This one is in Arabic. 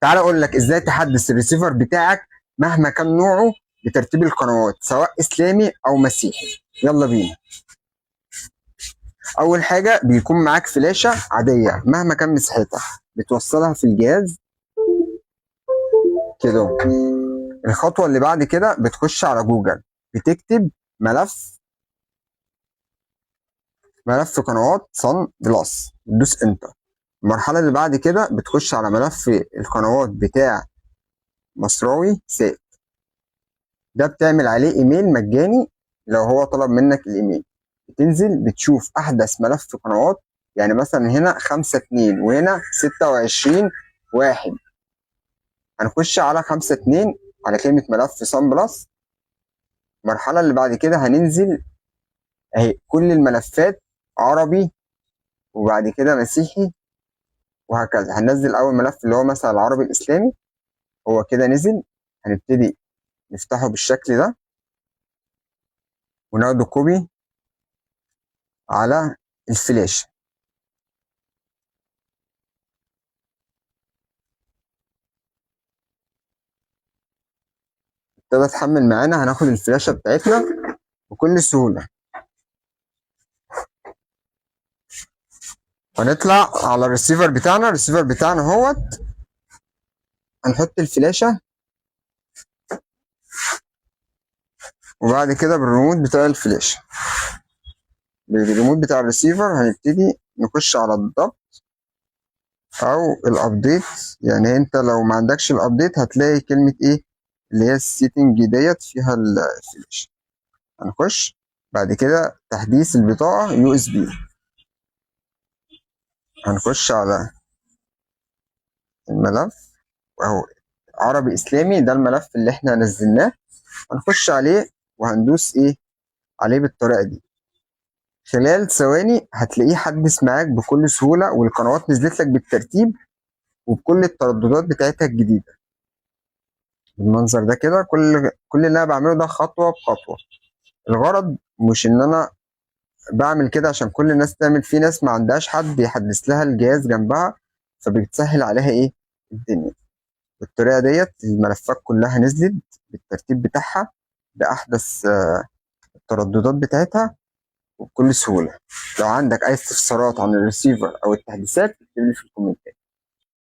تعال اقول لك ازاي تحدث الريسيفر بتاعك مهما كان نوعه بترتيب القنوات سواء اسلامي او مسيحي. يلا بينا. اول حاجه بيكون معاك فلاشه عاديه مهما كان مساحتها، بتوصلها في الجهاز كده. الخطوه اللي بعد كده بتخش على جوجل، بتكتب ملف قنوات صن بلس، تدوس انتر. المرحله اللي بعد كده بتخش على ملف القنوات بتاع مصراوي سات، ده بتعمل عليه ايميل مجاني. لو هو طلب منك الايميل بتنزل بتشوف احدث ملف قنوات، يعني مثلا هنا 5.2 وهنا 26.1. هنخش على 5.2 على كلمة ملف صن بلس. المرحلة اللي بعد كده هننزل اهي كل الملفات عربي وبعد كده مسيحي وهكذا. هننزل اول ملف اللي هو مثلا العربي الاسلامي، هو كده نزل. هنبتدي نفتحه بالشكل ده وناخده كوبي على الفلاش. ابتدى تحمل معانا، هناخد الفلاشة بتاعتنا بكل سهولة ونطلع على الريسيفر بتاعنا. الريسيفر بتاعنا اهوت، هنحط الفلاشة وبعد كده بالريموت بتاع الفلاشة، بالريموت بتاع الريسيفر هنبتدي نخش على الضبط او الابديت. يعني انت لو ما عندكش الابديت هتلاقي كلمة ايه اللي هي السيتنج ديت فيها الفلاشة. هنخش بعد كده تحديث البطاقة يو اس بي. هنخش على الملف اهو عربي اسلامي، ده الملف اللي احنا نزلناه. هنخش عليه وهندوس ايه عليه بالطريقة دي. خلال ثواني هتلاقيه حدث معاك بكل سهولة، والقنوات نزلت لك بالترتيب وبكل الترددات بتاعتها الجديدة بالمنظر ده كده. كل اللي انا بعمله ده خطوة بخطوة. الغرض مش ان انا بعمل كده عشان كل الناس تعمل، في ناس ما عندهاش حد يحدث لها الجهاز جنبها فبتسهل عليها ايه الدنيا. بالطريقة ديت الملفات كلها نزلت بالترتيب بتاعها بأحدث الترددات بتاعتها وبكل سهولة. لو عندك أي استفسارات عن الريسيفر أو التحديثات اكتب لي في الكومنتات.